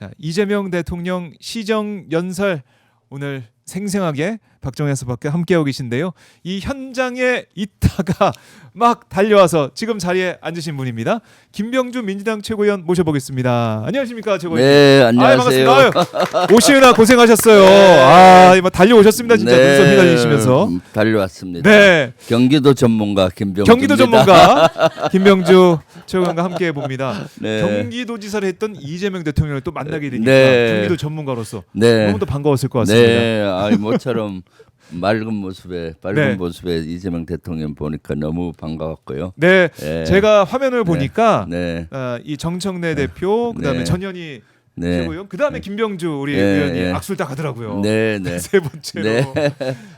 자, 이재명 대통령 시정 연설 오늘 생생하게 박정현 수석께 함께하고 계신데요. 이 현장에 있다가 막 달려와서 지금 자리에 앉으신 분입니다. 김병주 민주당 최고위원 모셔보겠습니다. 안녕하십니까 최고위원. 네, 안녕하세요. 반갑습니다. 오시느라 고생하셨어요. 네. 달려오셨습니다. 진짜 네, 눈썹 휘날리시면서. 달려왔습니다. 네. 경기도 전문가 김병주. 경기도 전문가 김병주 최고위원과 함께해 봅니다. 네. 경기도지사를 했던 이재명 대통령을 또 만나게 되니까 네. 경기도 전문가로서 네. 너무 더 반가웠을 것 같습니다. 네, 모처럼 맑은 모습에 밝은 네. 모습에 이재명 대통령 보니까 너무 반가웠고요. 네, 네. 제가 화면을 보니까 네, 이 정청래 대표, 그다음에 네. 전현희 네, 최고위원, 그다음에 김병주 우리 네. 의원이 네. 악수를 딱 하더라고요. 네, 네. 세 번째로 네.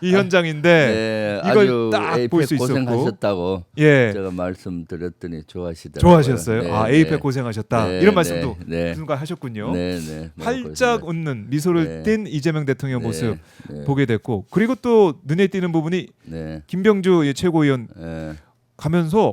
이 현장인데 네, 이걸 아주 딱 볼 에이펙 수 있었고, 고생하셨다고 예, 제가 말씀드렸더니 좋아하시더라고요. 좋아하셨어요. 네, 아, 네. 에이펙 고생하셨다 네, 이런 말씀도 네, 누군가 하셨군요. 네, 네. 활짝 웃는 미소를 네. 띤 이재명 대통령 모습 네, 보게 됐고, 그리고 또 눈에 띄는 부분이 네, 김병주 최고위원 네. 가면서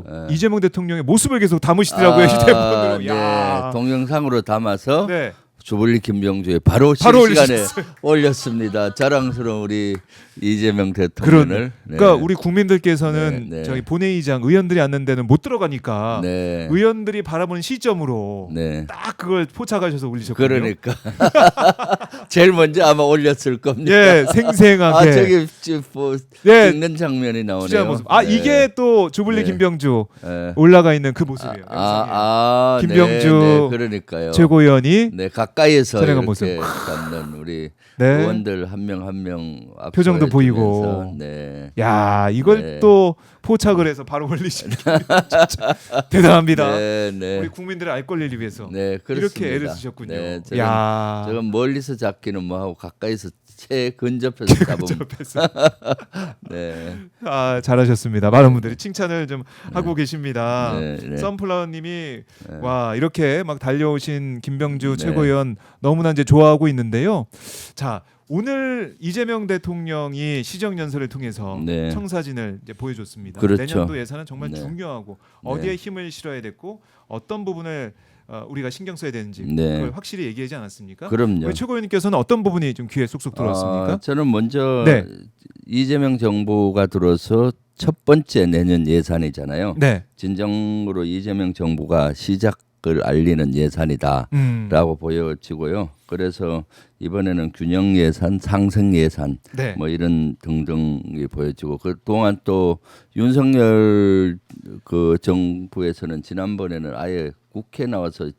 네. 이재명 대통령의 모습을 계속 담으시더라고요. 휴대폰으로. 야. 네. 동영상으로 담아서 네. 주불리 김병주에 바로 바로 실시간에 올렸습니다. 자랑스러운 우리 이재명 그런. 대통령을. 그러니까 우리 국민들께서는 네, 네. 저기 본회의장 의원들이 앉는 데는 못 들어가니까 네. 의원들이 바라보는 시점으로 네. 딱 그걸 포착하셔서 올리셨거든요. 그러니까 제일 먼저 아마 올렸을 겁니다. 예, 생생하게. 아 저기 뭐 예, 찍는 장면이 나오네요. 투자 모습. 아, 네. 이게 또 주불리 네. 김병주 네. 올라가 있는 그 모습이에요. 영상에. 김병주 네, 네, 그러니까요. 최고위원이 네, 가까이서 촬영한 이렇게 모습. 잡는 우리 네. 의원들 한 명 한 명 표정도 보이고. 네. 야, 이걸 네. 또 포착을 해서 바로 올리시는 게 진짜 대단합니다. 네, 네. 우리 국민들의 알 권리를 위해서 네, 그렇습니다. 이렇게 애를 쓰셨군요. 네, 야, 저건 멀리서 잡기는 뭐하고 가까이서 채 근접해서 잡으면. 옆에서. 네, 아, 잘하셨습니다. 많은 분들이 칭찬을 좀 하고 계십니다. 네, 네. 선플라워님이 와, 이렇게 막 달려오신 김병주 네. 최고위원 너무나 이제 좋아하고 있는데요. 자, 오늘 이재명 대통령이 시정 연설을 통해서 네. 청사진을 이제 보여줬습니다. 그렇죠. 내년도 예산은 정말 네. 중요하고 네. 어디에 힘을 실어야 됐고 어떤 부분을 우리가 신경 써야 되는지 네. 그걸 확실히 얘기하지 않았습니까? 그럼요. 우리 최고위원님께서는 어떤 부분이 좀 귀에 쏙쏙 들어왔습니까? 저는 먼저 네. 이재명 정부가 들어서 첫 번째 내년 예산이잖아요. 네. 진정으로 이재명 정부가 시작을 알리는 예산이다라고 보여지고요. 그래서 이번에는 균형 예산, 상승 예산 네. 뭐 이런 등등이 보여지고 그 동안 또 윤석열 그 정부에서는 지난번에는 아예 국회 나와서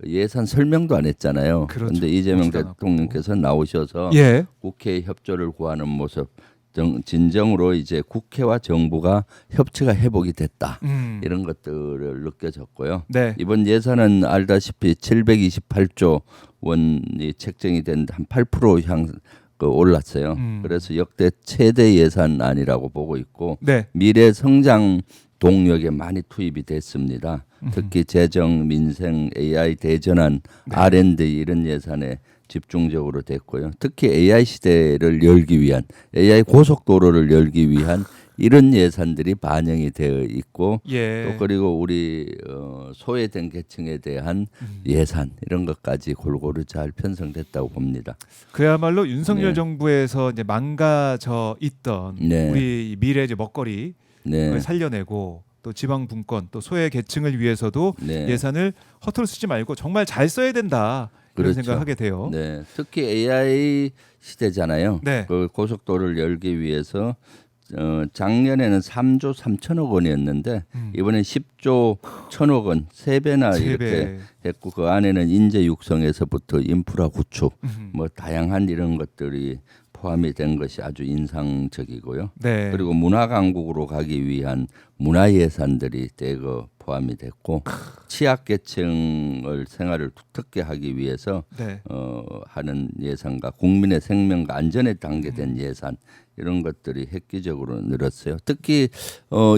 예산 설명도 안 했잖아요. 그렇죠. 그런데 이재명 오지도 않았고. 대통령께서 나오셔서 예. 국회 협조를 구하는 모습 진정으로 이제 국회와 정부가 협치가 회복이 됐다. 이런 것들을 느껴졌고요. 네. 이번 예산은 알다시피 728조 원이 책정이 된 한 8% 올랐어요. 그래서 역대 최대 예산안이라고 보고 있고 네. 미래 성장 동력에 많이 투입이 됐습니다. 특히 재정, 민생, AI 대전환, 네. R&D 이런 예산에 집중적으로 됐고요. 특히 AI 시대를 열기 위한 AI 고속도로를 열기 위한 이런 예산들이 반영이 되어 있고 예. 또 그리고 우리 소외된 계층에 대한 예산 이런 것까지 골고루 잘 편성됐다고 봅니다. 그야말로 윤석열 네. 정부에서 이제 망가져 있던 네. 우리 미래 이제 먹거리 네, 을 살려내고 또 지방 분권 또 소외 계층을 위해서도 네. 예산을 허투루 쓰지 말고 정말 잘 써야 된다 이런 그렇죠. 생각을 하게 돼요. 네, 특히 AI 시대잖아요. 네. 그 고속도로를 열기 위해서 작년에는 3조 3천억 원이었는데 이번엔 10조 1천억 원, 3배나 세 이렇게 배. 했고 그 안에는 인재 육성에서부터 인프라 구축, 음. 뭐 다양한 이런 것들이 포함이 된 것이 아주 인상적이고요. 네. 그리고 문화 강국으로 가기 위한 문화 예산들이 대거 포함이 됐고 취약계층을 생활을 두텁게 하기 위해서 네. 하는 예산과 국민의 생명과 안전에 단계된 예산 이런 것들이 획기적으로 늘었어요. 특히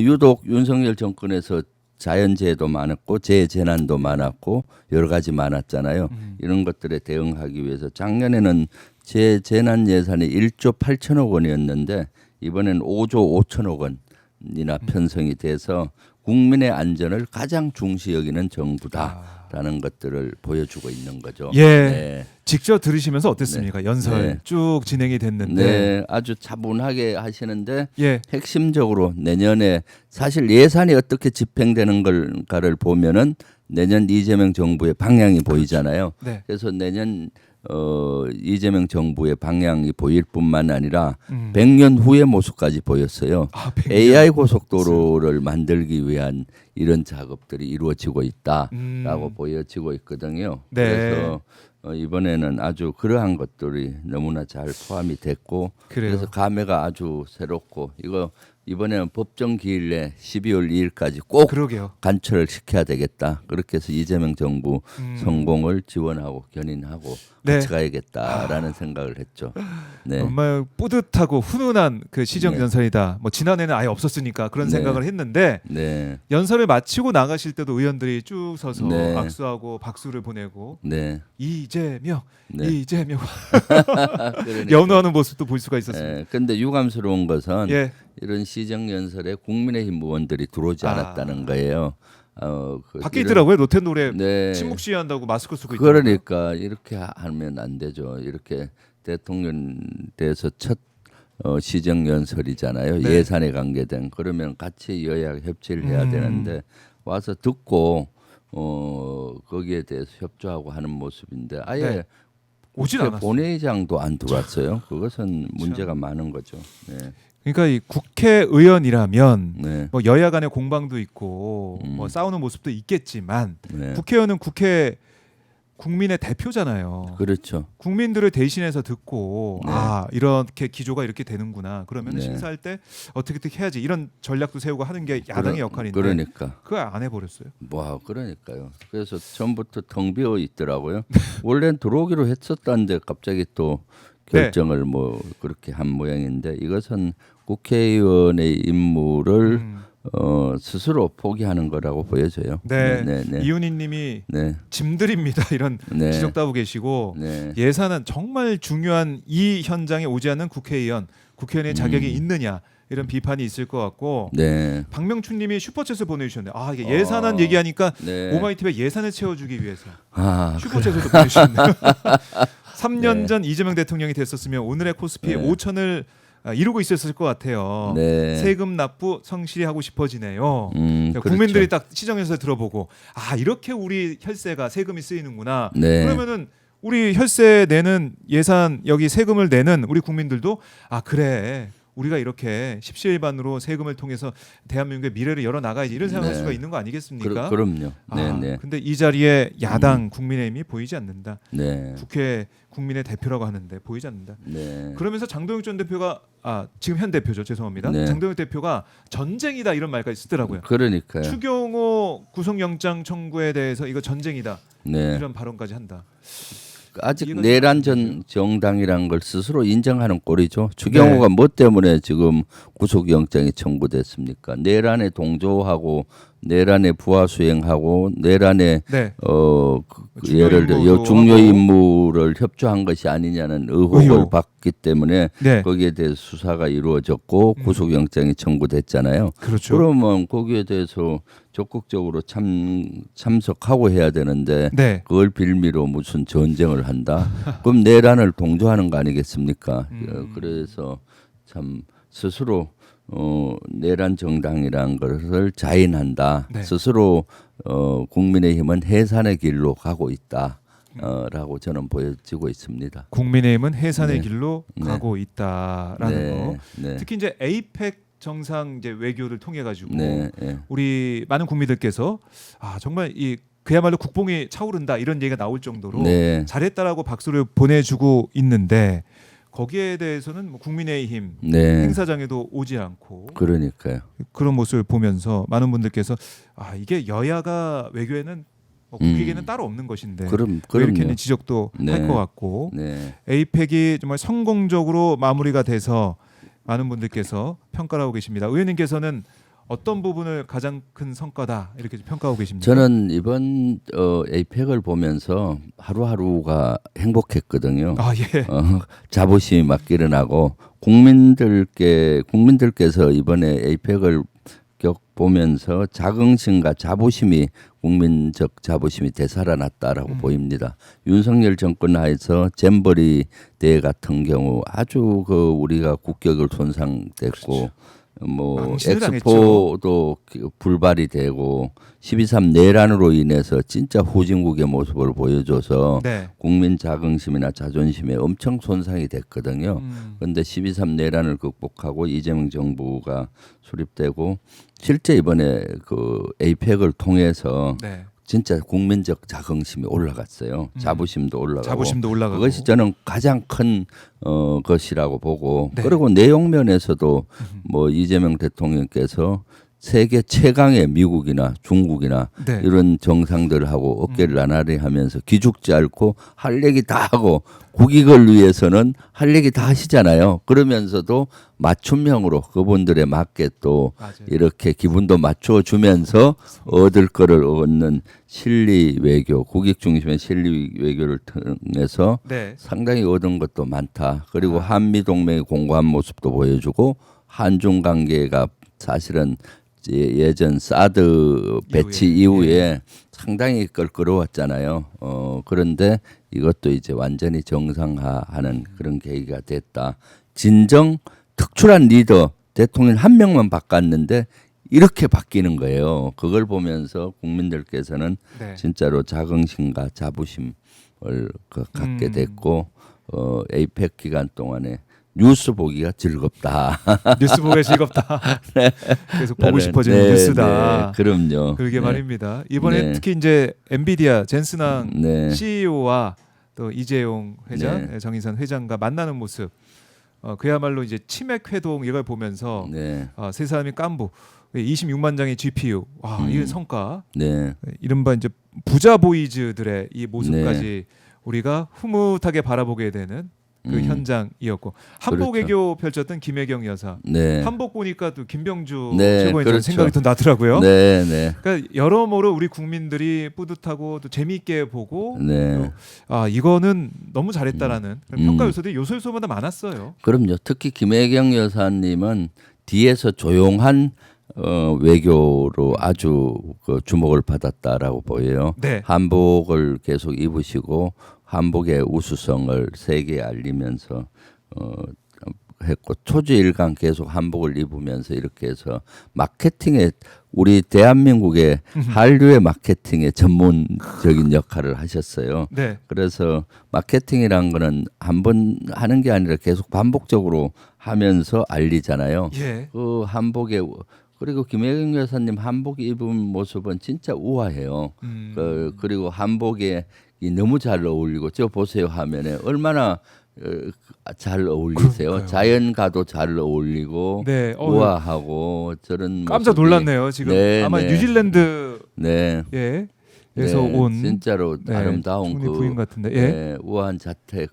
유독 윤석열 정권에서 자연재해도 많았고 재재난도 많았고 여러 가지 많았잖아요. 이런 것들에 대응하기 위해서 작년에는 재재난 예산이 1조 8천억 원이었는데 이번엔 5조 5천억 원이나 편성이 돼서 국민의 안전을 가장 중시 여기는 정부다. 라는 것들을 보여주고 있는 거죠. 예. 네. 직접 들으시면서 어땠습니까? 연설 네. 쭉 진행이 됐는데. 네, 아주 차분하게 하시는데 예. 핵심적으로 내년에 사실 예산이 어떻게 집행되는 걸가를 보면은 내년 이재명 정부의 방향이 보이잖아요. 네. 그래서 내년 이재명 정부의 방향이 보일 뿐만 아니라 100년 100년 후의 모습까지 보였어요. 100년. AI 고속도로를 만들기 위한 이런 작업들이 이루어지고 있다라고 보여지고 있거든요. 네. 그래서 이번에는 아주 그러한 것들이 너무나 잘 포함이 됐고 그래요. 그래서 감회가 아주 새롭고 이거 이번에는 법정 기일 내 12월 2일까지 꼭 그러게요. 간철을 시켜야 되겠다. 그렇게 해서 이재명 정부 성공을 지원하고 견인하고 네. 같이 가야겠다라는 생각을 했죠. 네. 정말 뿌듯하고 훈훈한 그 시정 네. 연설이다. 뭐 지난해는 아예 없었으니까 그런 네. 생각을 했는데 네. 연설을 마치고 나가실 때도 의원들이 쭉 서서 네. 악수하고 박수를 보내고 네. 이재명, 네. 이재명 그러니까. 연호하는 모습도 볼 수가 있었습니다. 예, 근데 유감스러운 것은 예. 이런 시정 연설에 국민의힘 의원들이 들어오지 않았다는 거예요. 밖에 있더라고요. 로텐 노래 네. 침묵 시위한다고 마스크 쓰고 있더라고요. 그러니까 이렇게 하면 안 되죠. 이렇게 대통령 돼서 첫 시정 연설이잖아요. 네. 예산에 관계된 그러면 같이 여야 협치를 해야 되는데 와서 듣고 거기에 대해서 협조하고 하는 모습인데 아예 네. 오진 국회 않았어요. 본회의장도 안 들어왔어요. 그것은 문제가 많은 거죠. 네. 그러니까 이 국회의원이라면 네. 뭐 여야 간의 공방도 있고 뭐 싸우는 모습도 있겠지만 네. 국회의원은 국민의 대표잖아요. 그렇죠. 국민들을 대신해서 듣고 네. 아 이렇게 기조가 이렇게 되는구나. 그러면 네. 심사할 때 어떻게 해야지 이런 전략도 세우고 하는 게 야당의 역할인데 그러니까. 그거 안 해버렸어요. 와, 그러니까요. 그래서 처음부터 텅 비어 있더라고요. 원래는 들어오기로 했었다는데 갑자기 또 결정을 뭐 그렇게 한 모양인데 이것은 국회의원의 임무를 스스로 포기하는 거라고 보여져요. 네, 네, 네. 이윤희님이 네. 짐들입니다 이런 네. 지적도 하고 계시고 네. 예산은 정말 중요한 이 현장에 오지 않는 국회의원의 자격이 있느냐 이런 비판이 있을 것 같고 네. 박명춘님이 슈퍼챗을 보내주셨네요. 아 이게 예산안 얘기하니까 네. 오마이TV에 예산을 채워주기 위해서 아, 슈퍼챗을 보내주셨네요. 3년 네. 전 이재명 대통령이 됐었으면 오늘의 코스피에 네. 5천을 이루고 있었을 것 같아요. 네. 세금 납부 성실히 하고 싶어지네요. 그러니까 그렇죠. 국민들이 딱 시정연설 들어보고 아 이렇게 우리 혈세가 세금이 쓰이는구나. 네. 그러면은 우리 혈세 내는 예산 여기 세금을 내는 우리 국민들도 아 그래 우리가 이렇게 십시일반으로 세금을 통해서 대한민국의 미래를 열어 나가야지 이런 생각할 네. 수가 있는 거 아니겠습니까? 그럼요. 네, 아, 네. 근데 이 자리에 야당 국민의힘이 보이지 않는다. 네. 국회 국민의 대표라고 하는데 보이지 않는다. 네. 그러면서 장동혁 전 대표가 지금 현 대표죠. 죄송합니다. 네. 장동혁 대표가 전쟁이다 이런 말까지 쓰더라고요. 그러니까요. 추경호 구속영장 청구에 대해서 이거 전쟁이다 네. 이런 발언까지 한다. 아직 이해가 내란 좀 안 전 정당이라는 걸 스스로 인정하는 꼴이죠. 추경호가 뭐 때문에 지금 구속영장이 청구됐습니까? 내란에 동조하고 내란에 부하 수행하고 내란에 네. 그 예를 들어 임무도 중요 하고. 임무를 협조한 것이 아니냐는 의혹을 의혹. 받기 때문에 네. 거기에 대해서 수사가 이루어졌고 구속영장이 청구됐잖아요. 그렇죠. 그러면 거기에 대해서 적극적으로 참석하고 해야 되는데 네. 그걸 빌미로 무슨 전쟁을 한다? 그럼 내란을 동조하는 거 아니겠습니까? 그래서 참 스스로 내란 정당이라는 것을 자인한다. 네. 스스로 국민의힘은 해산의 길로 가고 있다. 라고 저는 보여지고 있습니다. 국민의힘은 해산의 네. 길로 네. 가고 있다라는 거. 네. 특히 이제 에이펙 정상 이제 외교를 통해 가지고 네. 네. 우리 많은 국민들께서 아 정말 이 그야말로 국뽕이 차오른다 이런 얘기가 나올 정도로 네. 잘했다라고 박수를 보내주고 있는데 거기에 대해서는 뭐 국민의힘 네. 행사장에도 오지 않고 그러니까요. 그런 모습을 보면서 많은 분들께서 아 이게 여야가 외교에는 뭐 국익에는 따로 없는 것인데 왜 이렇게 그럼요. 있는 지적도 네. 할 것 같고 네. 에이펙이 정말 성공적으로 마무리가 돼서 많은 분들께서 평가를 하고 계십니다. 의원님께서는 어떤 부분을 가장 큰 성과다 이렇게 평가하고 계십니까? 저는 이번 에이펙을 보면서 하루하루가 행복했거든요. 아 예. 자부심이 막 일어나고 국민들께서 이번에 에이펙을 합격 보면서 자긍심과 자부심이 국민적 자부심이 되살아났다라고 보입니다. 윤석열 정권 하에서 잼버리 대회 같은 경우 아주 그 우리가 국격을 손상됐고 뭐 망신을 엑스포도 불발이 되고 12.3 내란으로 인해서 진짜 후진국의 모습을 보여줘서 네. 국민 자긍심이나 자존심에 엄청 손상이 됐거든요. 그런데 12.3 내란을 극복하고 이재명 정부가 수립되고 실제 이번에 그 에이펙을 통해서 네. 진짜 국민적 자긍심이 올라갔어요. 자부심도 올라가고. 자부심도 올라가고. 그것이 저는 가장 큰 것이라고 보고. 네. 그리고 내용 면에서도 뭐 이재명 대통령께서 세계 최강의 미국이나 중국이나 네. 이런 정상들하고 어깨를 나란히 하면서 기죽지 않고 할 얘기 다 하고 국익을 위해서는 할 얘기 다 하시잖아요. 그러면서도 맞춤형으로 그분들에 맞게 또 맞아요. 이렇게 기분도 맞춰 주면서 얻을 거를 얻는 실리 외교, 국익 중심의 실리 외교를 통해서 네. 상당히 얻은 것도 많다. 그리고 한미 동맹의 공고한 모습도 보여주고 한중 관계가 사실은 예전 사드 배치 이후에 상당히 껄끄러웠잖아요. 그런데 이것도 이제 완전히 정상화하는 그런 계기가 됐다. 진정 특출한 리더 대통령 한 명만 바꿨는데 이렇게 바뀌는 거예요. 그걸 보면서 국민들께서는 네. 진짜로 자긍심과 자부심을 갖게 됐고 에이펙 기간 동안에 뉴스 보기가 즐겁다. 뉴스 보기 즐겁다. 계속 보고 나는, 싶어지는 네, 뉴스다. 네, 그럼요. 그러게 네. 말입니다. 이번에 네. 특히 이제 엔비디아 젠슨왕 네. CEO와 또 이재용 회장, 네. 정의선 회장과 만나는 모습, 그야말로 이제 치맥 회동 이걸 보면서 네. 세 사람이 깐부 26만 장의 GPU, 와 이런 성과, 네. 이른바 이제 부자 보이즈들의 이 모습까지 우리가 흐뭇하게 바라보게 되는 그 현장이었고 한복 그렇죠. 외교 펼쳤던 김혜경 여사. 네. 한복 보니까 또 김병주 네, 최고위원 그렇죠. 생각이 또 나더라고요. 네, 네. 그러니까 여러모로 우리 국민들이 뿌듯하고 또 재미있게 보고 네. 또, 이거는 너무 잘했다라는 그런 평가 요소들이 요소마다 많았어요. 그럼요. 특히 김혜경 여사님은 뒤에서 조용한 외교로 아주 그 주목을 받았다라고 보여요. 네. 한복을 계속 입으시고 한복의 우수성을 세계에 알리면서 했고 초주일간 계속 한복을 입으면서 이렇게 해서 마케팅에 우리 대한민국의 한류의 마케팅의 전문적인 역할을 하셨어요. 네. 그래서 마케팅이란 거는 한 번 하는 게 아니라 계속 반복적으로 하면서 알리잖아요. 예. 그 한복에 그리고 김혜경 여사님 한복 입은 모습은 진짜 우아해요. 그리고 한복에 너무 잘 어울리고 저 보세요 화면에 얼마나 잘 어울리세요. 그러니까요. 자연과도 잘 어울리고 네. 우아하고 저런 깜짝 모습이 놀랐네요. 지금 네, 아마 네. 뉴질랜드 네. 에서 네, 온 진짜로 네, 아름다운 총리 그 부인 같은데. 예. 네, 우아한 자태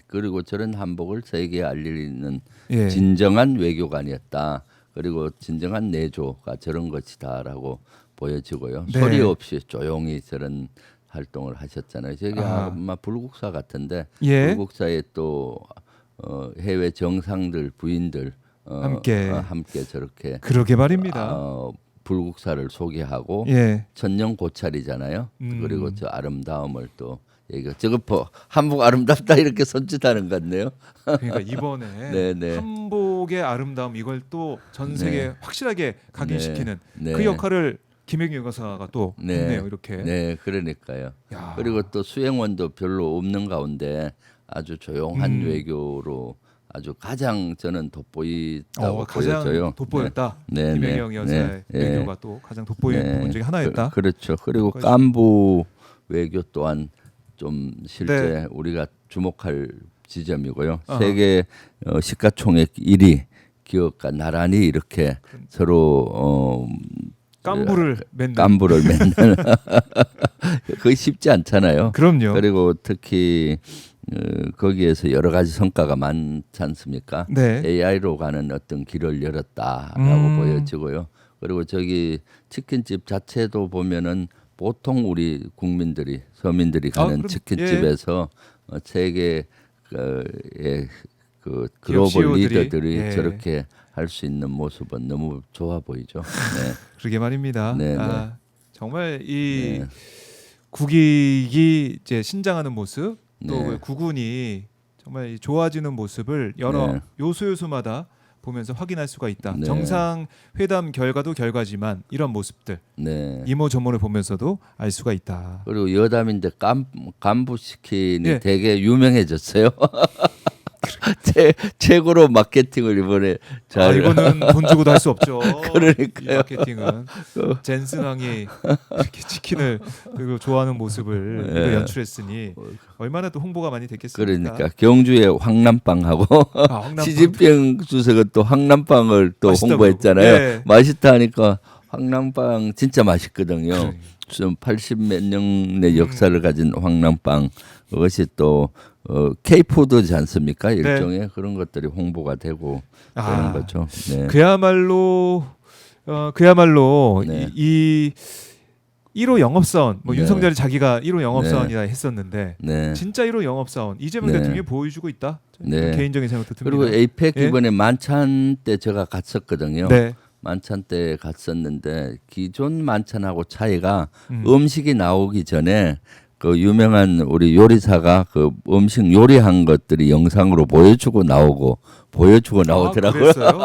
그리고 저런 한복을 세계에 알리는 예. 진정한 외교관이었다. 그리고 진정한 내조가 저런 것이다라고 보여지고요. 네. 소리 없이 조용히 저런 활동을 하셨잖아요. 저기 아마 불국사 같은데 예. 불국사에 또 해외 정상들 부인들 함께. 함께 저렇게 그러게 말입니다. 불국사를 소개하고 예. 천년 고찰이잖아요. 그리고 저 아름다움을 또 얘기가 저거 한복 아름답다 이렇게 손짓하는 것 같네요. 그러니까 이번에 네, 네. 한복의 아름다움 이걸 또 전 세계에 확실하게 각인시키는 네. 그 역할을 김혜경 여사가 또 했네요. 이렇게. 네, 그러니까요. 야. 그리고 또 수행원도 별로 없는 가운데 아주 조용한 외교로 아주 가장 저는 돋보이다고 가장 보여져요. 돋보였다. 네, 김혜경 네, 여사의 네, 외교가 또 가장 돋보이는 네. 부분 중에 하나였다. 그렇죠. 그리고 그것이- 깐부 외교 또한 좀 실제 네. 우리가 주목할 지점이고요. 아하. 세계 시가총액 1위 기업가 나란히 이렇게 서로 깐부를 맨날. 깐부를 맨날 그게 쉽지 않잖아요. 그럼요. 그리고 특히 거기에서 여러 가지 성과가 많지 않습니까? 네. AI로 가는 어떤 길을 열었다라고 보여지고요. 그리고 저기 치킨집 자체도 보면은 보통 우리 국민들이 서민들이 가는 그럼, 치킨집에서 세계의 그 기업 글로벌 CEO들이, 리더들이 예. 저렇게 할 수 있는 모습은 너무 좋아 보이죠. 네. 그러게 말입니다. 네, 아, 정말 이 네. 국익이 이제 신장하는 모습 또 네. 국운이 정말 이 좋아지는 모습을 여러 네. 요소요소마다 보면서 확인할 수가 있다. 네. 정상 회담 결과도 결과지만 이런 모습들 네. 이모저모를 보면서도 알 수가 있다. 그리고 여담인데 간부 스킨이 예. 되게 유명해졌어요. 최고로 마케팅을 이번에 아, 잘 이거는 돈 주고도 할 수 없죠. 그러니까요. 이 마케팅은 젠슨왕이 이렇게 치킨을 그리고 좋아하는 모습을 예. 이거 연출했으니 얼마나 또 홍보가 많이 됐겠습니까? 그러니까 경주의 황남빵하고 황남빵. 시진핑 주석은 또 황남빵을 또 맛있다고 홍보했잖아요. 네. 맛있다 하니까 황남빵 진짜 맛있거든요. 그러니까. 좀 80몇 년의 역사를 가진 황남빵 그것이 또 K푸드지 않습니까? 일종의 그런 것들이 홍보가 되고 그런 거죠. 네. 그야말로 네. 이 1호 영업사원 뭐 네. 윤석열이 자기가 1호 영업사원이라 했었는데 네. 진짜 1호 영업사원 이재명 네. 대통령이 보여주고 있다. 네. 개인적인 생각도 듭니다. 그리고 에이펙 예? 이번에 만찬 때 제가 갔었거든요. 네. 만찬 때 갔었는데 기존 만찬하고 차이가 음. 음식이 나오기 전에 그 유명한 우리 요리사가 그 음식 요리한 것들이 영상으로 보여주고 나오더라고요. 그랬어요?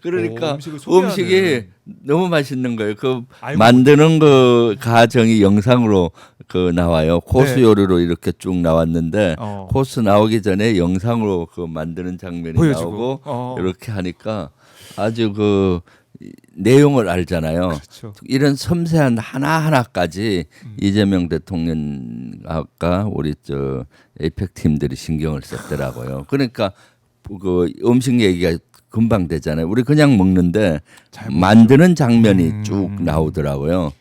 그러니까 오, 음식을 소개하는. 음식이 너무 맛있는 거예요. 그 알고 만드는 그 과정이 영상으로 그 나와요. 코스 네. 요리로 이렇게 쭉 나왔는데 어. 코스 나오기 전에 영상으로 그 만드는 장면이 보여주고. 나오고 이렇게 하니까 아주 그 내용을 알잖아요. 그렇죠. 이런 섬세한 하나하나까지 이재명 대통령 아까 우리 저 에이펙 팀들이 신경을 썼더라고요. 그러니까 그 음식 얘기가 금방 되잖아요. 우리 그냥 먹는데 잘 보죠. 만드는 장면이 쭉 나오더라고요.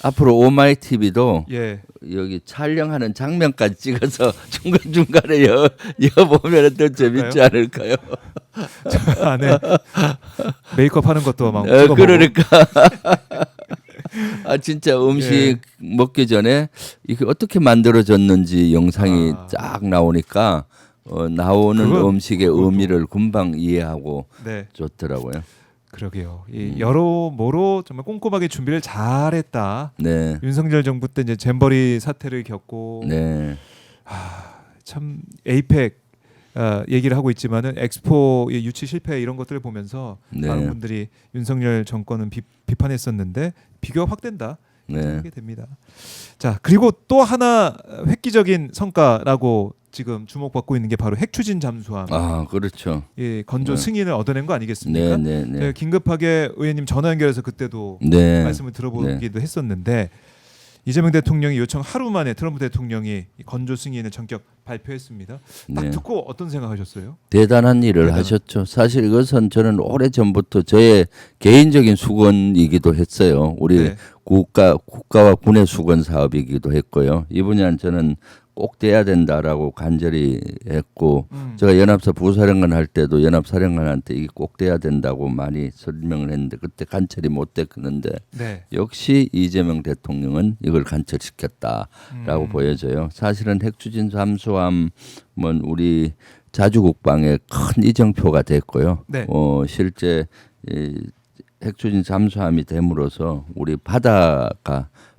앞으로 오마이 TV도 예. 여기 촬영하는 장면까지 찍어서 중간 중간에 여 보면 더 재밌지 않을까요? 저 안에 메이크업 하는 것도 막 찍어보고. 그러니까 아 진짜 음식 예. 먹기 전에 이게 어떻게 만들어졌는지 영상이 아. 쫙 나오니까 나오는 그건- 음식의 그것도. 의미를 금방 이해하고 네. 좋더라고요. 그러게요. 이 여러모로 정말 꼼꼼하게 준비를 잘했다. 네, 윤석열 정부 때 이제 잼버리 사태를 겪고 네, 참 에이펙 얘기를 하고 있지만은 엑스포 유치 실패 이런 것들을 보면서 네. 많은 분들이 윤석열 정권은 비판했었는데 비교가 확 된다. 네. 하게 됩니다. 자 그리고 또 하나 획기적인 성과라고 지금 주목받고 있는 게 바로 핵 추진 잠수함. 아 그렇죠. 예, 건조 네. 승인을 얻어낸 거 아니겠습니까? 네, 네, 네. 제가 긴급하게 의원님 전화 연결해서 그때도 네. 말씀을 들어보기도 했었는데 이재명 대통령이 요청 하루 만에 트럼프 대통령이 이 건조 승인을 전격 발표했습니다. 딱 네. 듣고 어떤 생각하셨어요? 대단한 일을 대단한. 하셨죠. 사실 이것은 저는 오래 전부터 저의 개인적인 수건이기도 했어요. 우리 네. 국가와 군의 수건 사업이기도 했고요. 이 분야는 저는 꼭 돼야 된다라고 간절히 했고 제가 연합사 부사령관 할 때도 연합사령관한테 이게 꼭 돼야 된다고 많이 설명을 했는데 그때 관철이 못 됐는데 네. 역시 이재명 대통령은 이걸 관철시켰다라고 보여져요. 사실은 핵추진 잠수함은 우리 자주국방의 큰 이정표가 됐고요. 네. 실제 이 핵추진 잠수함이 됨으로써 우리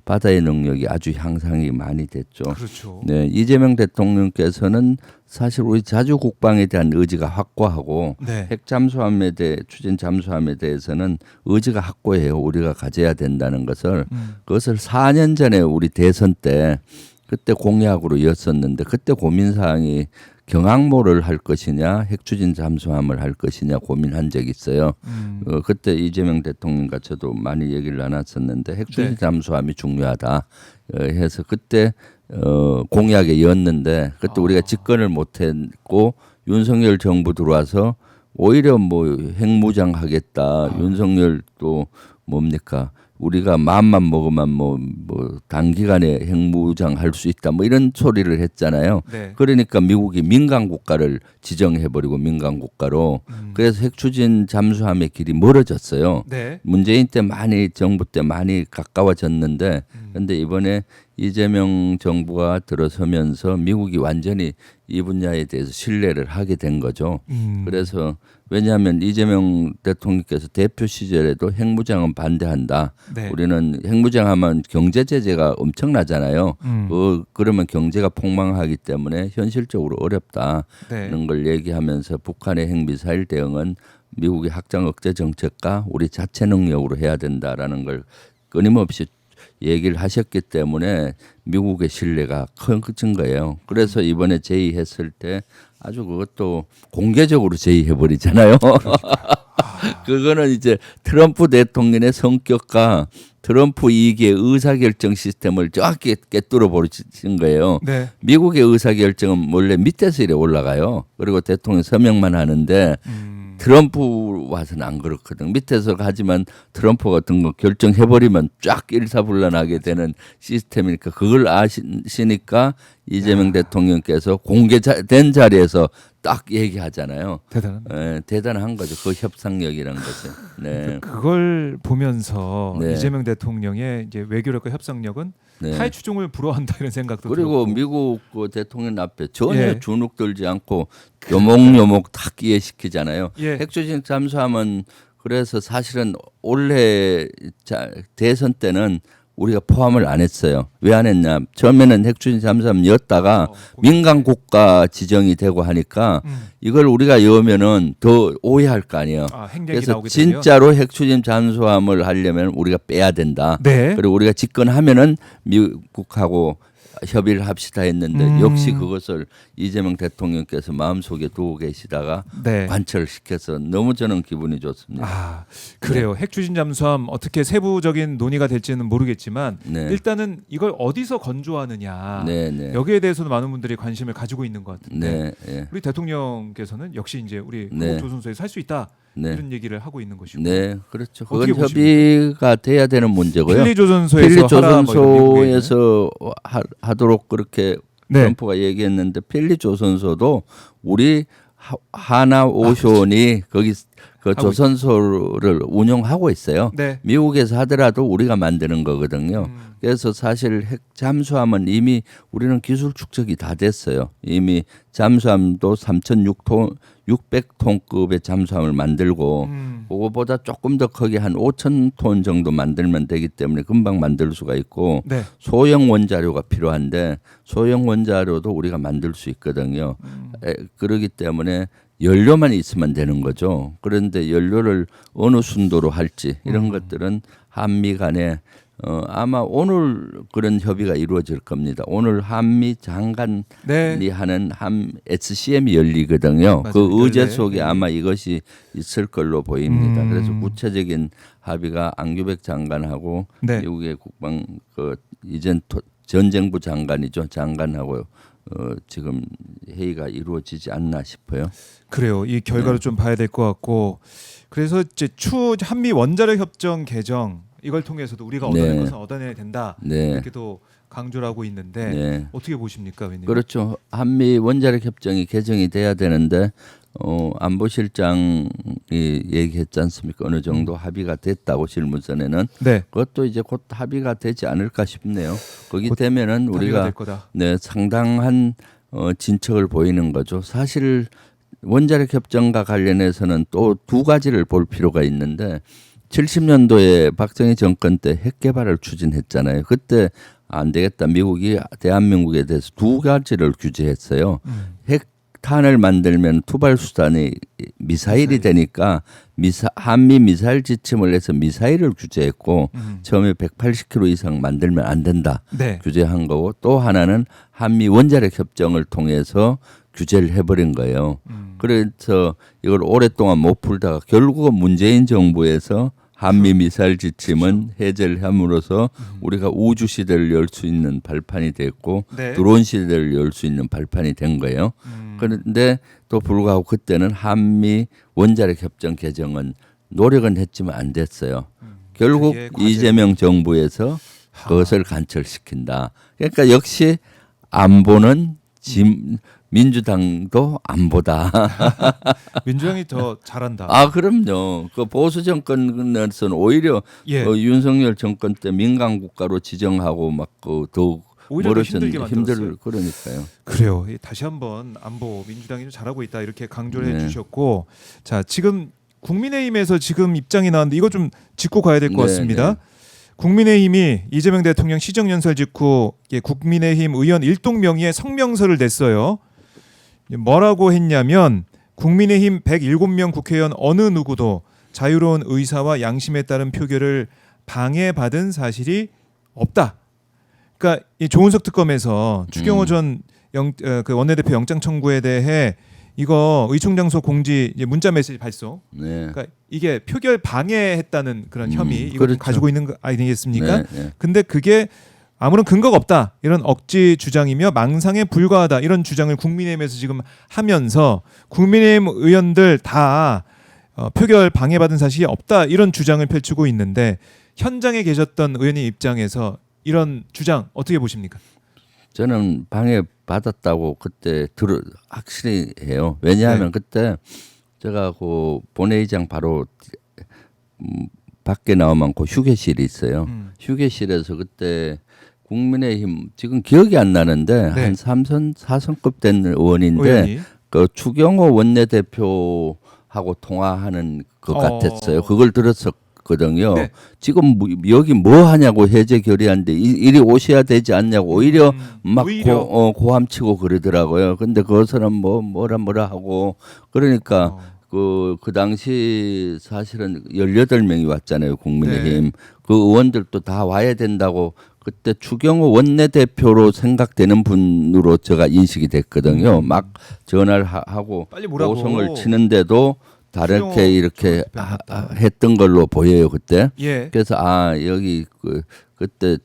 바다의 능력이 아주 향상이 많이 됐죠. 그렇죠. 네, 이재명 대통령께서는 사실 우리 자주 국방에 대한 의지가 확고하고 네. 핵 잠수함에 대해 추진 잠수함에 대해서는 의지가 확고해요. 우리가 가져야 된다는 것을 그것을 4년 전에 우리 대선 때 그때 공약으로 였었는데 그때 고민 사항이 경항모를 할 것이냐 핵추진 잠수함을 할 것이냐 고민한 적이 있어요. 그때 이재명 대통령과 저도 많이 얘기를 나눴었는데 핵추진 네. 잠수함이 중요하다 해서 그때 공약에 였는데 그때 우리가 집권을 못했고 윤석열 정부 들어와서 오히려 뭐 핵무장 하겠다. 윤석열 또 뭡니까? 우리가 마음만 먹으면 뭐 단기간에 핵무장 할 수 있다. 뭐 이런 소리를 했잖아요. 네. 그러니까 미국이 민간 국가를 지정해버리고 민간 국가로 그래서 핵추진 잠수함의 길이 멀어졌어요. 네. 문재인 때 많이 정부 때 많이 가까워졌는데 그런데 이번에 이재명 정부가 들어서면서 미국이 완전히 이 분야에 대해서 신뢰를 하게 된 거죠. 그래서 왜냐하면 이재명 대통령께서 대표 시절에도 핵무장은 반대한다. 네. 우리는 핵무장하면 경제 제재가 엄청나잖아요. 그러면 경제가 폭망하기 때문에 현실적으로 어렵다는 네. 걸 얘기하면서 북한의 핵미사일 대응은 미국의 확장 억제 정책과 우리 자체 능력으로 해야 된다라는 걸 끊임없이 얘기를 하셨기 때문에 미국의 신뢰가 커진 거예요. 그래서 이번에 제의했을 때 아주 그것도 공개적으로 제의해버리잖아요. 그거는 이제 트럼프 대통령의 성격과 트럼프 이익의 의사결정 시스템을 정확히 깨뚫어 버리신 거예요. 네. 미국의 의사결정은 원래 밑에서 이래 올라가요. 그리고 대통령 서명만 하는데 트럼프 와서는 안 그렇거든. 밑에서 가지만 트럼프 같은 거 결정해버리면 쫙 일사불란하게 되는 시스템이니까 그걸 아시니까 이재명 대통령께서 공개된 자리에서 딱 얘기하잖아요. 대단합니다. 대단한 거죠. 그 협상력이라는 것은. 네. 그걸 보면서 네. 이재명 대통령의 이제 외교력과 협상력은 네. 타의 추종을 불허한다 이런 생각도 그리고 들었고. 미국 그 대통령 앞에 전혀 예. 주눅 들지 않고 요목요목 다 이해시키잖아요. 예. 핵조직 잠수함은 그래서 사실은 올해 대선 때는 우리가 포함을 안 했어요. 왜 안 했냐? 처음에는 핵추진 잠수함이었다가 민간 국가 지정이 되고 하니까 이걸 우리가 여면은 더 오해할 거 아니에요. 핵얘기 그래서 나오게 되면. 진짜로 핵추진 잠수함을 하려면 우리가 빼야 된다. 네. 그리고 우리가 집권하면은 미국하고 협의를 합시다 했는데 역시 그것을 이재명 대통령께서 마음속에 두고 계시다가 네. 관철시켜서 너무 저는 기분이 좋습니다. 아, 그래요. 핵 추진 잠수함 어떻게 세부적인 논의가 될지는 모르겠지만 네. 일단은 이걸 어디서 건조하느냐. 네, 네. 여기에 대해서도 많은 분들이 관심을 가지고 있는 것 같은데 네, 네. 우리 대통령께서는 역시 이제 우리 네. 조선소에서 할 수 있다 네. 이런 얘기를 하고 있는 것이고. 네, 그렇죠. 어떻게 그건 협의가 돼야 되는 문제고요. 필리 조선소에서 필리 하라 뭐 이런 미국에 조선소에서 하도록 그렇게 네. 트럼프가 얘기했는데 필리 조선소도 우리 하나 오션이 거기 그 하고 조선소를 운영하고 있어요. 네. 미국에서 하더라도 우리가 만드는 거거든요. 그래서 사실 핵 잠수함은 이미 우리는 기술 축적이 다 됐어요. 이미 잠수함도 3,600톤급의 잠수함을 만들고 그거보다 조금 더 크게 한 5,000톤 정도 만들면 되기 때문에 금방 만들 수가 있고 네. 소형 원자료가 필요한데 소형 원자료도 우리가 만들 수 있거든요. 그러기 때문에 연료만 있으면 되는 거죠. 그런데 연료를 어느 순도로 할지 이런 것들은 한미 간에 아마 오늘 그런 협의가 이루어질 겁니다. 오늘 한미 장관이 네. 하는 SCM이 열리거든요. 맞아요. 그 의제 연례. 속에 아마 이것이 있을 걸로 보입니다. 그래서 구체적인 합의가 안규백 장관하고 네. 미국의 국방 이전 전쟁부 장관이죠. 장관하고 지금 회의가 이루어지지 않나 싶어요. 그래요. 이 결과를 네. 좀 봐야 될 것 같고 그래서 이제 추후 한미 원자력 협정 개정 이걸 통해서도 우리가 얻어낼 네. 것은 얻어내야 된다. 네. 이렇게도 강조를 하고 있는데 네. 어떻게 보십니까, 의원님? 그렇죠. 한미 원자력 협정이 개정이 돼야 되는데 안보실장이 얘기했지 않습니까? 어느 정도 합의가 됐다고 질문전에는 네. 그것도 이제 곧 합의가 되지 않을까 싶네요. 거기 곧 되면은 합의가 우리가 될 거다. 네, 상당한 진척을 보이는 거죠. 사실 원자력 협정과 관련해서는 또 두 가지를 볼 필요가 있는데 70년도에 박정희 정권 때 핵 개발을 추진했잖아요. 그때 안 되겠다. 미국이 대한민국에 대해서 두 가지를 규제했어요. 핵탄을 만들면 투발 수단이 미사일이 되니까 한미 미사일 지침을 해서 미사일을 규제했고 처음에 180km 이상 만들면 안 된다. 네. 규제한 거고 또 하나는 한미 원자력 협정을 통해서 규제를 해버린 거예요. 그래서 이걸 오랫동안 못 풀다가 결국은 문재인 정부에서 한미 미사일 지침은 해제를 함으로써 우리가 우주 시대를 열 수 있는 발판이 됐고 네. 드론 시대를 열 수 있는 발판이 된 거예요. 그런데 또 불구하고 그때는 한미 원자력 협정 개정은 노력은 했지만 안 됐어요. 결국 그게 과제로. 이재명 정부에서 그것을 관철시킨다. 그러니까 역시 안보는 민주당도 안 보다. 민주당이 더 잘한다. 아 그럼요. 그 보수 정권에서는 오히려 예. 윤석열 정권 때 민간 국가로 지정하고 막더 오히려 더 힘들게 만들었어요. 힘들 그러니까요. 그래요. 다시 한번 안보 민주당이 좀 잘하고 있다 이렇게 강조를 네. 해주셨고, 자 지금 국민의힘에서 지금 입장이 나왔는데 이거 좀 짚고 가야 될 것 네, 같습니다. 네. 국민의힘이 이재명 대통령 시정연설 직후 국민의힘 의원 일동 명의의 성명서를 냈어요. 뭐라고 했냐면 국민의힘 107명 국회의원 어느 누구도 자유로운 의사와 양심에 따른 표결을 방해받은 사실이 없다. 그러니까 이 조은석 특검에서 추경호 전 그 원내대표 영장 청구에 대해 이거 의총장소 공지 이제 문자 메시지 발송. 네. 그러니까 이게 표결 방해했다는 그런 혐의 이거 그렇죠. 가지고 있는 거 아니겠습니까? 네, 네. 근데 그게 아무런 근거가 없다 이런 억지 주장이며 망상에 불과하다 이런 주장을 국민의힘에서 지금 하면서 국민의힘 의원들 다 표결 방해받은 사실이 없다 이런 주장을 펼치고 있는데 현장에 계셨던 의원님 입장에서 이런 주장 어떻게 보십니까? 저는 방해 받았다고 그때 확실히 해요. 왜냐하면 네. 그때 제가 그 본회의장 바로 밖에 나오면 그 휴게실이 있어요. 휴게실에서 그때 국민의힘 지금 기억이 안 나는데 네. 한 3선 4선급 된 의원인데 의원이 그 추경호 원내대표하고 통화하는 것 같았어요. 그걸 들었었거든요. 네. 지금 여기 뭐 하냐고 해제 결의하는데 이리 오셔야 되지 않냐고 오히려 막 오히려. 고함치고 그러더라고요. 근데 그것은 뭐라 하고 그러니까 그 당시 사실은 18명이 왔잖아요. 국민의힘. 네. 그 의원들도 다 와야 된다고 그때 추경호 원내대표로 생각되는 분으로 제가 인식이 됐거든요. 막 전화를 하고 빨리 뭐라고. 고성을 치는데도 다르게 추경호 이렇게 대표였다. 했던 걸로 보여요. 그때. 예. 그래서 여기 그때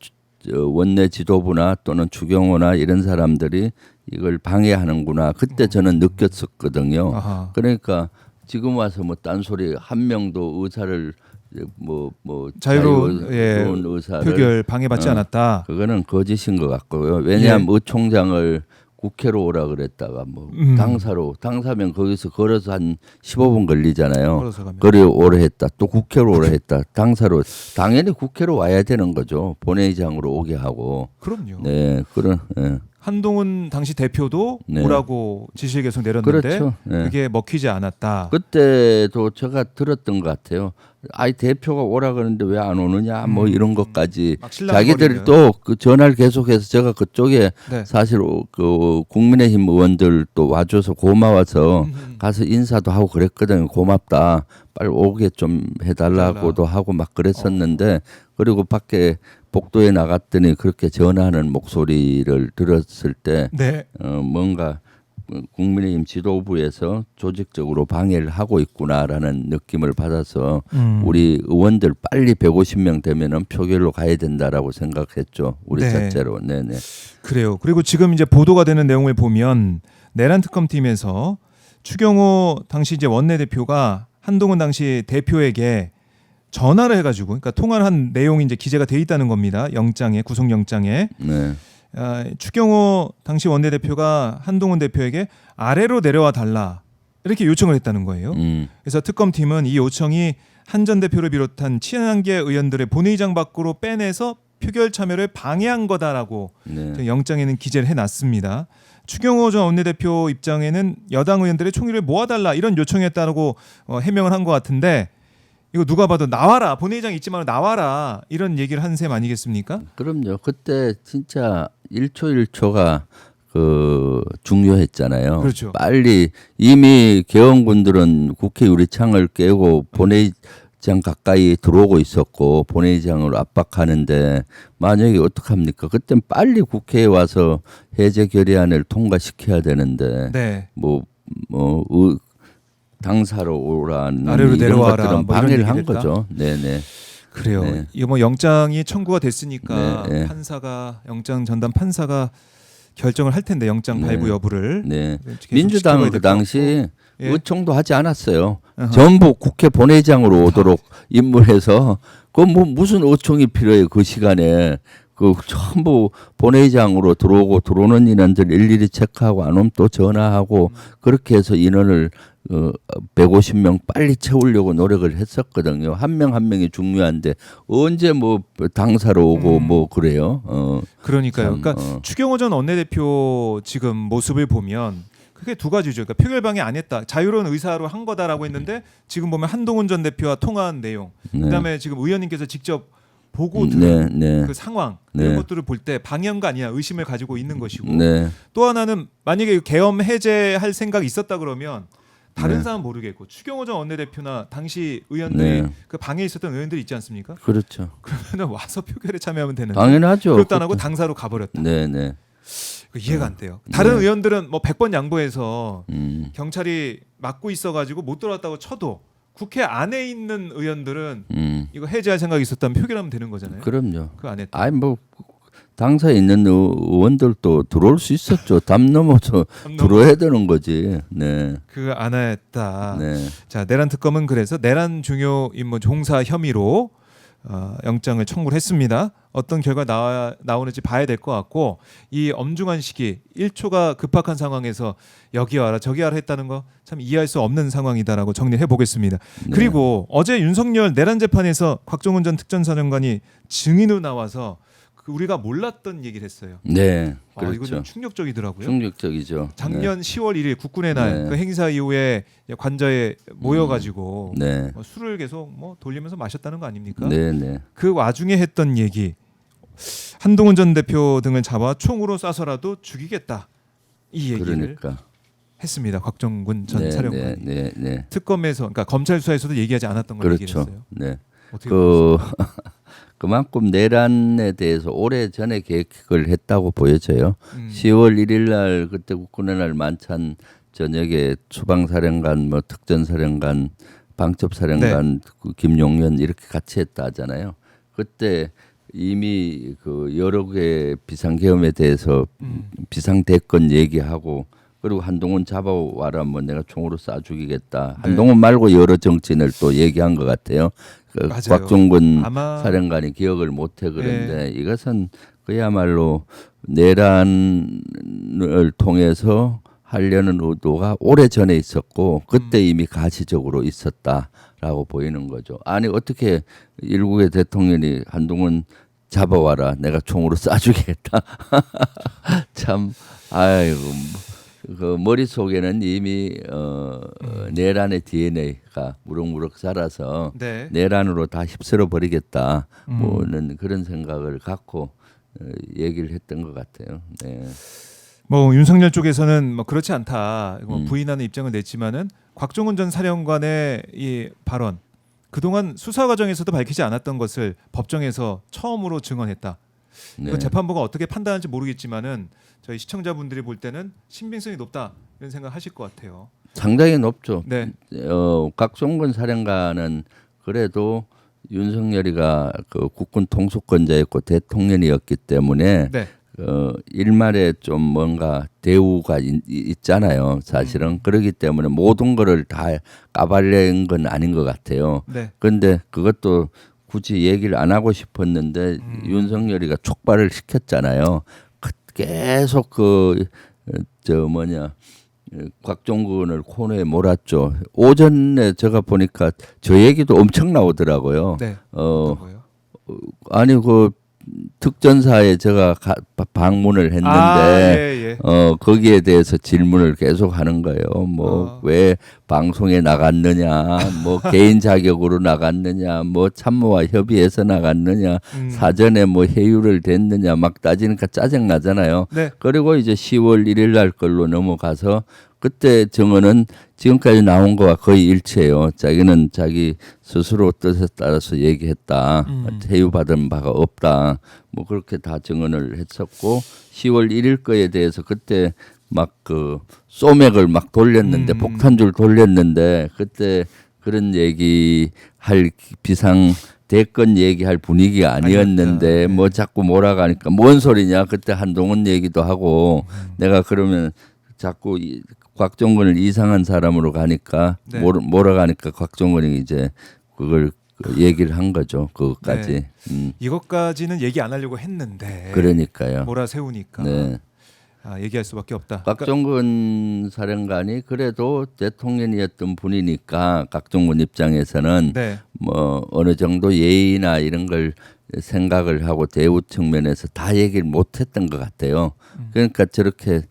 원내 지도부나 또는 추경호나 이런 사람들이 이걸 방해하는구나. 그때 저는 느꼈었거든요. 아하. 그러니까 지금 와서 뭐 딴소리 한 명도 의사를 뭐 자유로운 의사를 표결 방해받지 않았다. 그거는 거짓인 것 같고요. 왜냐하면 예. 의총장을 국회로 오라 그랬다가 뭐 당사면 거기서 걸어서 한 15분 걸리잖아요. 걸어서 가면. 그래 오래 했다. 또 국회로 오라 했다. 당사로 당연히 국회로 와야 되는 거죠. 본회의장으로 오게 하고. 그럼요. 네, 네. 한동훈 당시 대표도 네. 오라고 지시를 계속 내렸는데 그렇죠. 네. 그게 먹히지 않았다. 그때도 제가 들었던 것 같아요. 아이 대표가 오라 그러는데 왜 안 오느냐 뭐 이런 것까지 막 신랑거리는. 자기들이 또 그 전화를 계속해서 제가 그쪽에 네. 사실 그 국민의힘 의원들 또 와줘서 고마워서 가서 인사도 하고 그랬거든요. 고맙다. 빨리 오게 좀 해달라고도 하고 막 그랬었는데 그리고 밖에 복도에 나갔더니 그렇게 전화하는 목소리를 들었을 때 네. 뭔가 국민의힘 지도부에서 조직적으로 방해를 하고 있구나라는 느낌을 받아서 우리 의원들 빨리 150명 되면은 표결로 가야 된다라고 생각했죠. 우리 네. 자체로. 네네. 그래요. 그리고 지금 이제 보도가 되는 내용을 보면 내란 특검팀에서 추경호 당시 이제 원내대표가 한동훈 당시 대표에게 전화를 해가지고 그러니까 통화를 한 내용이 이제 기재가 돼 있다는 겁니다. 영장에 구속영장에. 네. 추경호 당시 원내대표가 한동훈 대표에게 아래로 내려와 달라 이렇게 요청을 했다는 거예요. 그래서 특검팀은 이 요청이 한 전 대표를 비롯한 친한계 의원들의 본회의장 밖으로 빼내서 표결 참여를 방해한 거다라고 네. 영장에는 기재를 해놨습니다. 추경호 전 원내대표 입장에는 여당 의원들의 총의를 모아달라 이런 요청했다고 해명을 한 것 같은데 이거 누가 봐도 나와라 본회의장 있지만 나와라 이런 얘기를 한 셈 아니겠습니까? 그럼요. 그때 진짜 1초 1초가 중요했잖아요. 그렇죠. 빨리 이미 개헌군들은 국회 유리창을 깨고 본회의장 가까이 들어오고 있었고 본회의장으로 압박하는데 만약에 어떡합니까? 그땐 빨리 국회에 와서 해제 결의안을 통과시켜야 되는데 네. 당사로 오라는 아래로 이런 내려와라, 것들은 뭐 이런 방해를 한 얘기를 했다? 거죠. 네네. 그래요. 네. 이거 뭐 영장이 청구가 됐으니까 네, 네. 판사가 영장 전담 판사가 결정을 할 텐데 영장 네. 발부 여부를. 네. 계속 민주당은 지켜봐야 그 될 당시 것 같고. 예. 의총도 하지 않았어요. 어허. 전부 국회 본회의장으로 오도록 임무해서 그 뭐 무슨 의총이 필요해요 그 시간에 그 전부 본회의장으로 들어오는 인원들 일일이 체크하고 안 오면 또 전화하고 그렇게 해서 인원을 150명 빨리 채우려고 노력을 했었거든요. 한 명 한 명이 중요한데 언제 뭐 당사로 오고 뭐 그래요. 그러니까요. 참, 그러니까 추경호 전 원내대표 지금 모습을 보면 그게 두 가지죠. 그러니까 표결방해 안 했다. 자유로운 의사로 한 거다라고 했는데 지금 보면 한동훈 전 대표와 통화한 내용, 네. 그다음에 지금 의원님께서 직접 보고 네, 들은 네. 그 상황 네. 이런 것들을 볼 때 방해한 거 아니냐 의심을 가지고 있는 것이고 네. 또 하나는 만약에 계엄 해제할 생각이 있었다 그러면 다른 네. 사람 모르겠고 추경호 전 원내대표나 당시 의원들이 네. 그 방해에 있었던 의원들이 있지 않습니까? 그렇죠. 그러면 와서 표결에 참여하면 되는데 당연하죠. 그것도 안 하고 당사로 가버렸다. 네, 네. 이해가 안 돼요. 다른 네. 의원들은 뭐 100번 양보해서 음. 경찰이 막고 있어가지고 못 들어왔다고 쳐도 국회 안에 있는 의원들은 이거 해제할 생각이 있었다면 표결하면 되는 거잖아요. 그럼요. 그 안 했다. 아니 뭐 당사에 있는 의원들도 들어올 수 있었죠. 담 넘어서 들어야 되는 거지. 네. 그 안 했다. 네. 자 내란 특검은 그래서 내란 중요 임무 종사 혐의로 영장을 청구를 했습니다. 어떤 결과 나오는지 봐야 될 것 같고 이 엄중한 시기 1초가 급박한 상황에서 여기 와라 저기 와라 했다는 거 참 이해할 수 없는 상황이다라고 정리해 보겠습니다. 네. 그리고 어제 윤석열 내란 재판에서 곽종훈 전 특전사령관이 증인으로 나와서 우리가 몰랐던 얘기를 했어요. 네. 이거 그렇죠. 좀 충격적이더라고요. 충격적이죠. 작년 10월 1일 국군의 날 네. 그 행사 이후에 관저에 모여가지고 네. 술을 계속 뭐 돌리면서 마셨다는 거 아닙니까? 네, 네. 그 와중에 했던 얘기 한동훈 전 대표 등을 잡아 총으로 쏴서라도 죽이겠다 이 얘기를 그러니까. 했습니다. 곽정군 전 네, 사령관이 네, 네, 네. 특검에서 그러니까 검찰 수사에서도 얘기하지 않았던 걸 얘기를 그렇죠. 했어요. 네. 어떻게 그 그만큼 내란에 대해서 오래 전에 계획을 했다고 보여져요. 10월 1일 날 그때 국군의 날 만찬 저녁에 수방사령관, 뭐 특전사령관, 방첩사령관, 그 김용현 이렇게 같이 했다 하잖아요. 그때 이미 그 여러 개 비상계엄에 대해서 비상대권 얘기하고 그리고 한동훈 잡아와라 뭐 내가 총으로 쏴 죽이겠다. 한동훈 말고 여러 정치인을 또 얘기한 것 같아요. 그 맞아요. 곽종근 아마 사령관이 기억을 못해 그런데 이것은 그야말로 내란을 통해서 하려는 의도가 오래 전에 있었고 그때 이미 가시적으로 있었다라고 보이는 거죠. 아니 어떻게 일국의 대통령이 한동훈 잡아와라 내가 총으로 쏴주겠다. 참 아이고 그 머릿속에는 이미 내란의 DNA가 무럭무럭 자라서 네. 내란으로 다 휩쓸어 버리겠다 뭐는 그런 생각을 갖고 얘기를 했던 것 같아요. 네. 뭐 윤석열 쪽에서는 뭐 그렇지 않다 뭐 부인하는 입장을 냈지만은 곽종훈 전 사령관의 이 발언 그동안 수사 과정에서도 밝히지 않았던 것을 법정에서 처음으로 증언했다. 네. 그 재판부가 어떻게 판단할지 모르겠지만은 저희 시청자분들이 볼 때는 신빙성이 높다 이런 생각하실 것 같아요. 상당히 높죠. 네. 곽종근 사령관은 그래도 윤석열이가 그 국군 통수권자였고 대통령이었기 때문에 네. 일말에 좀 뭔가 대우가 있잖아요. 사실은 그렇기 때문에 모든 거를 다 까발린 건 아닌 것 같아요. 네. 그런데 그것도 굳이 얘기를 안 하고 싶었는데 윤석열이가 촉발을 시켰잖아요. 계속 곽종근을 코너에 몰았죠. 오전에 제가 보니까 저 얘기도 엄청 나오더라고요. 네. 어떤 거예요? 아니 그 특전사에 제가 방문을 했는데 거기에 대해서 질문을 계속 하는 거예요. 뭐 왜 방송에 나갔느냐, 뭐 개인 자격으로 나갔느냐, 뭐 참모와 협의해서 나갔느냐, 사전에 뭐 회유를 됐느냐 막 따지니까 짜증 나잖아요. 네. 그리고 이제 10월 1일 날 걸로 넘어가서 그때 정언은 지금까지 나온 거와 거의 일치해요. 자기는 자기 스스로 뜻에 따라서 얘기했다. 회유받은 바가 없다. 뭐 그렇게 다 증언을 했었고 10월 1일 거에 대해서 그때 막 그 소맥을 막 돌렸는데 폭탄줄 돌렸는데 그때 그런 얘기할 비상 대권 얘기할 분위기가 아니었는데 아니었다. 네. 뭐 자꾸 몰아가니까 뭔 소리냐 그때 한동훈 얘기도 하고 내가 그러면 자꾸 곽종근을 이상한 사람으로 가니까 네. 몰아가니까 곽종근이 이제 그걸 그 얘기를 한 거죠. 그것까지. 네. 이것까지는 얘기 안 하려고 했는데 그러니까요. 몰아세우니까 네. 얘기할 수밖에 없다. 곽종근 사령관이 그래도 대통령이었던 분이니까 각종군 입장에서는 네. 뭐 어느 정도 예의나 이런 걸 생각을 하고 대우 측면에서 다 얘기를 못했던 것 같아요. 그러니까 저렇게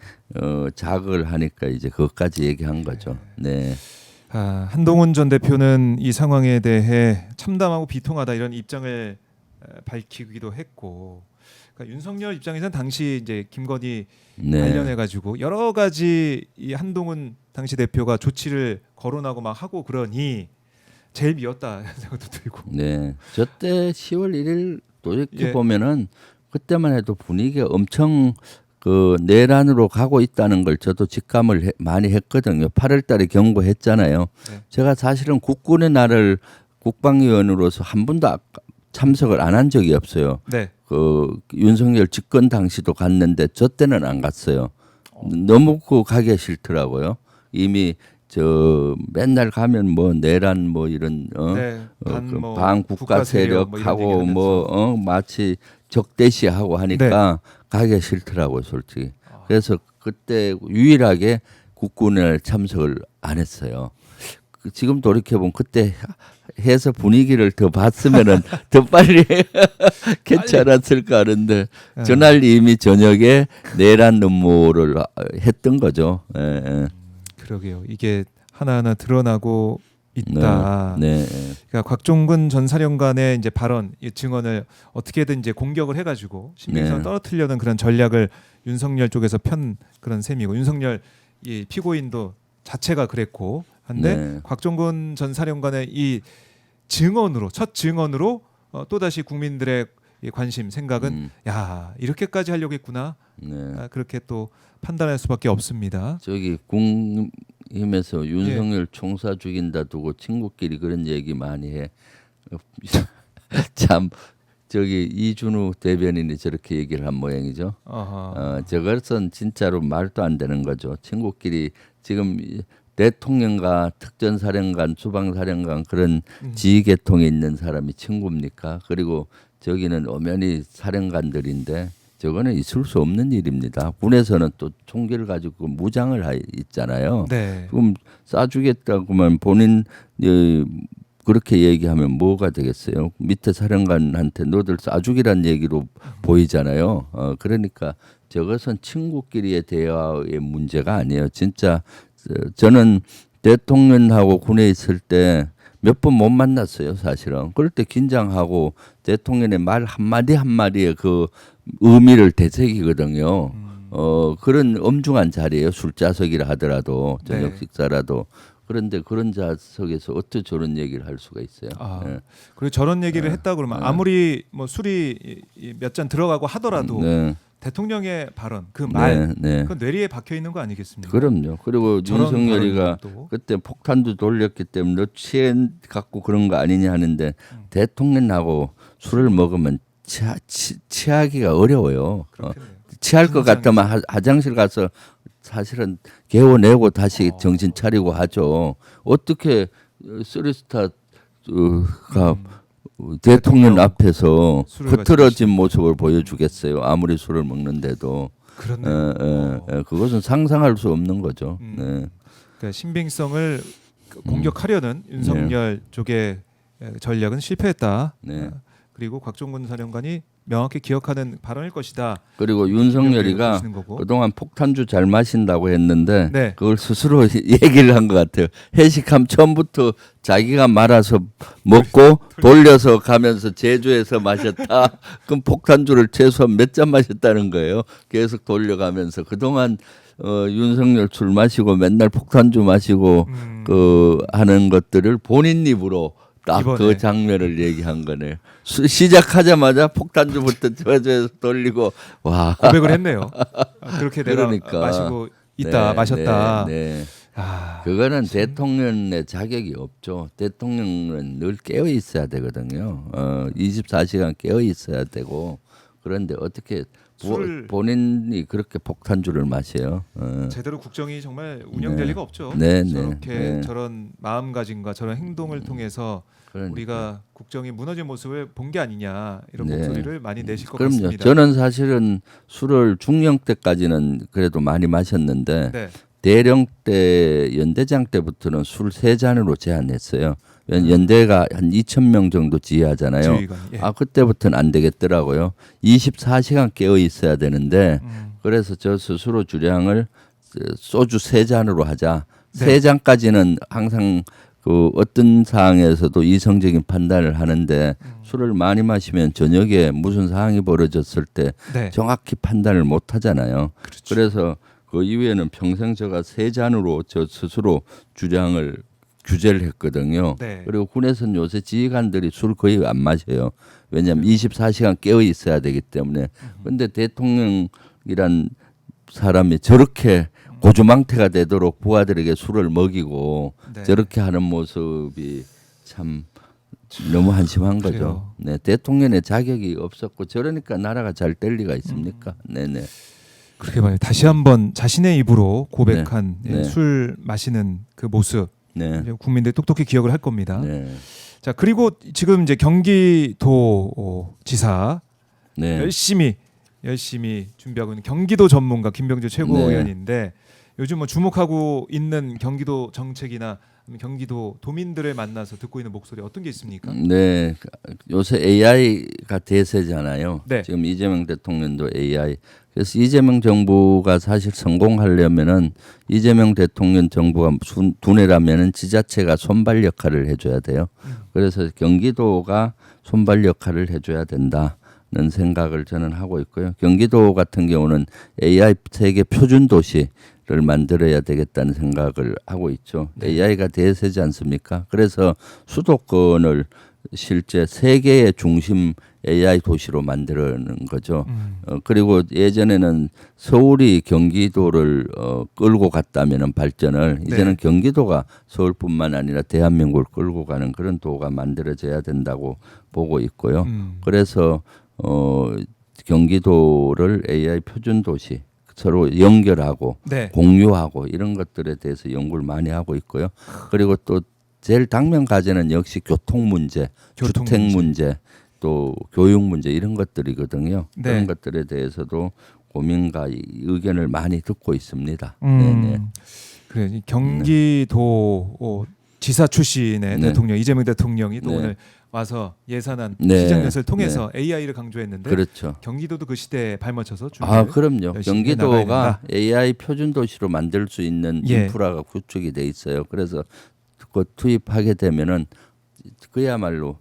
자극을 하니까 이제 그것까지 얘기한 거죠. 네. 한동훈 전 대표는 이 상황에 대해 참담하고 비통하다 이런 입장을 밝히기도 했고, 그러니까 윤석열 입장에서는 당시 이제 김건희 네. 관련해 가지고 여러 가지 이 한동훈 당시 대표가 조치를 거론하고 막 하고 그러니 제일 미웠다 생각도 들고. 네. 저때 10월 1일 돌이켜 예. 보면은 그때만 해도 분위기가 엄청 그 내란으로 가고 있다는 걸 저도 직감을 많이 했거든요. 8월 달에 경고했잖아요. 네. 제가 사실은 국군의 날을 국방위원으로서 한 번도 참석을 안 한 적이 없어요. 네. 그 윤석열 집권 당시도 갔는데 저 때는 안 갔어요. 너무 그 가기 싫더라고요. 이미 저 맨날 가면 뭐 내란 뭐 이런 네. 반국가 세력하고 뭐 마치 적대시하고 하니까 가기 싫더라고요, 솔직히. 그래서 그때 유일하게 국군을 참석을 안 했어요. 지금 돌이켜보면 그때 해서 분위기를 더 봤으면은 더 빨리 괜찮았을까 하는데 전날 이미 저녁에 내란 음모를 했던 거죠. 예, 예. 그러게요. 이게 하나하나 드러나고 있다. 네. 그러니까 곽종근 전 사령관의 이제 발언, 이 증언을 어떻게든 이제 공격을 해가지고 신빙성을 네. 떨어뜨리려는 그런 전략을 윤석열 쪽에서 편 그런 셈이고, 윤석열 이 피고인도 자체가 그랬고 한데 네. 곽종근 전 사령관의 이 증언으로 첫 증언으로 또 다시 국민들의 이 관심 생각은 야 이렇게까지 하려고 했구나. 네. 그렇게 또 판단할 수밖에 없습니다. 저기 국힘에서 윤석열 총사 죽인다 두고 친구끼리 그런 얘기 많이 해. 참 저기 이준우 대변인이 저렇게 얘기를 한 모양이죠. 저것은 진짜로 말도 안 되는 거죠. 친구끼리 지금 대통령과 특전사령관, 수방사령관 그런 지휘계통에 있는 사람이 친구입니까? 그리고 저기는 엄연히 사령관들인데 저거는 있을 수 없는 일입니다. 군에서는 또 총기를 가지고 무장을 있잖아요. 네. 그럼 쏴주겠다고만 본인 그렇게 얘기하면 뭐가 되겠어요? 밑에 사령관한테 너들 쏴주기란 얘기로 보이잖아요. 그러니까 저것은 친구끼리의 대화의 문제가 아니에요. 진짜 저는 대통령하고 군에 있을 때 몇 번 못 만났어요, 사실은. 그럴 때 긴장하고 대통령의 말 한마디 한마디에 그 의미를 되새기거든요. 그런 엄중한 자리예요. 술자석이라 하더라도 저녁 식사라도. 그런데 그런 좌석에서 어떻게 저런 얘기를 할 수가 있어요? 네. 그리고 저런 얘기를 했다 그러면 아무리 뭐 술이 몇 잔 들어가고 하더라도 대통령의 발언 그 말 그건 뇌리에 박혀 있는 거 아니겠습니까? 그럼요. 그리고 윤석열이가 그때 폭탄도 돌렸기 때문에 너 취해 갖고 그런 거 아니냐 하는데 대통령하고 술을 먹으면 취하기가 어려워요. 취할 것 같으면 화장실 가서 사실은 개워내고 다시 정신 차리고 하죠. 어떻게 쓰리스타가 대통령 앞에서 흐트러진 모습을 보여주겠어요. 아무리 술을 먹는데도. 그렇네요. 그것은 상상할 수 없는 거죠. 그러니까 신빙성을 공격하려는 윤석열 쪽의 전략은 실패했다. 그리고 곽종근 사령관이 명확히 기억하는 발언일 것이다. 그리고 윤석열이가 그동안 폭탄주 잘 마신다고 했는데 그걸 스스로 얘기를 한 것 같아요. 회식하면 처음부터 자기가 말아서 먹고 돌려서 가면서 제주에서 마셨다. 그럼 폭탄주를 최소한 몇 잔 마셨다는 거예요. 계속 돌려가면서 그동안 윤석열 술 마시고 맨날 폭탄주 마시고 그 하는 것들을 본인 입으로 딱 그 장면을 얘기한 거네요. 시작하자마자 폭탄주부터 저에서 돌리고 와 고백을 했네요. 그렇게 내가 마시고 있다 마셨다. 그거는 대통령의 자격이 없죠. 대통령은 늘 깨어 있어야 되거든요. 24시간 깨어 있어야 되고 그런데 어떻게 술을 본인이 그렇게 폭탄주를 마셔요. 제대로 국정이 정말 운영될 리가 없죠. 네, 저렇게 네. 저런 마음가짐과 저런 행동을 통해서 그러니까. 우리가 국정이 무너진 모습을 본 게 아니냐 이런 네. 목소리를 많이 내실 것 그럼요. 같습니다. 저는 사실은 술을 중령 때까지는 그래도 많이 마셨는데 네. 대령 때 연대장 때부터는 술 3잔으로 제한했어요. 연대가 한 2,000명 정도 지휘하잖아요. 지휘관. 예. 아 그때부터는 안 되겠더라고요. 24시간 깨어 있어야 되는데 그래서 저 스스로 주량을 소주 3잔으로 하자. 네. 3잔까지는 항상 그 어떤 상황에서도 이성적인 판단을 하는데 술을 많이 마시면 저녁에 무슨 상황이 벌어졌을 때 네. 정확히 판단을 못 하잖아요. 그렇죠. 그래서 그 이후에는 평생 제가 3잔으로 저 스스로 주량을 규제를 했거든요. 네. 그리고 군에서는 요새 지휘관들이 술 거의 안 마셔요. 왜냐하면 24시간 깨어 있어야 되기 때문에. 그런데 대통령이란 사람이 저렇게 고주망태가 되도록 부하들에게 술을 먹이고 네. 저렇게 하는 모습이 참 너무 한심한 거죠. 그래요. 네, 대통령의 자격이 없었고 저러니까 나라가 잘 될 리가 있습니까? 네네. 그렇게 봐요. 다시 한번 자신의 입으로 고백한 네. 예, 네. 술 마시는 그 모습 네. 이제 국민들이 똑똑히 기억을 할 겁니다. 네. 자 그리고 지금 이제 경기도 지사 네. 열심히 준비하고 있는 경기도 전문가 김병주 네. 최고위원인데 요즘 뭐 주목하고 있는 경기도 정책이나 경기도 도민들을 만나서 듣고 있는 목소리 어떤 게 있습니까? 네, 요새 AI가 대세잖아요. 네. 지금 이재명 대통령도 AI. 그래서 이재명 정부가 사실 성공하려면은 이재명 대통령 정부가 두뇌라면은 지자체가 손발 역할을 해줘야 돼요. 그래서 경기도가 손발 역할을 해줘야 된다는 생각을 저는 하고 있고요. 경기도 같은 경우는 AI 세계 표준 도시 를 만들어야 되겠다는 생각을 하고 있죠. 네. AI가 대세지 않습니까? 그래서 수도권을 실제 세계의 중심 AI 도시로 만드는 거죠. 그리고 예전에는 서울이 경기도를 끌고 갔다면은 발전을 이제는 경기도가 서울뿐만 아니라 대한민국을 끌고 가는 그런 도가 만들어져야 된다고 보고 있고요. 그래서 경기도를 AI 표준 도시 서로 연결하고 네. 공유하고 이런 것들에 대해서 연구를 많이 하고 있고요. 그리고 또 제일 당면 과제는 역시 교통 문제, 주택 문제, 또 교육 문제 이런 것들이거든요. 네. 그런 것들에 대해서도 고민과 의견을 많이 듣고 있습니다. 네네. 그래 이 경기도 지사 출신의 네. 대통령 이재명 대통령이 또 네. 오늘 와서 예산안 네. 시정연설을 통해서 AI를 강조했는데 그렇죠. 경기도도 그 시대에 발맞춰서 그럼요. 열심히 경기도가 AI 표준 도시로 만들 수 있는 예. 인프라가 구축이 돼 있어요. 그래서 그 투입하게 되면은 그야말로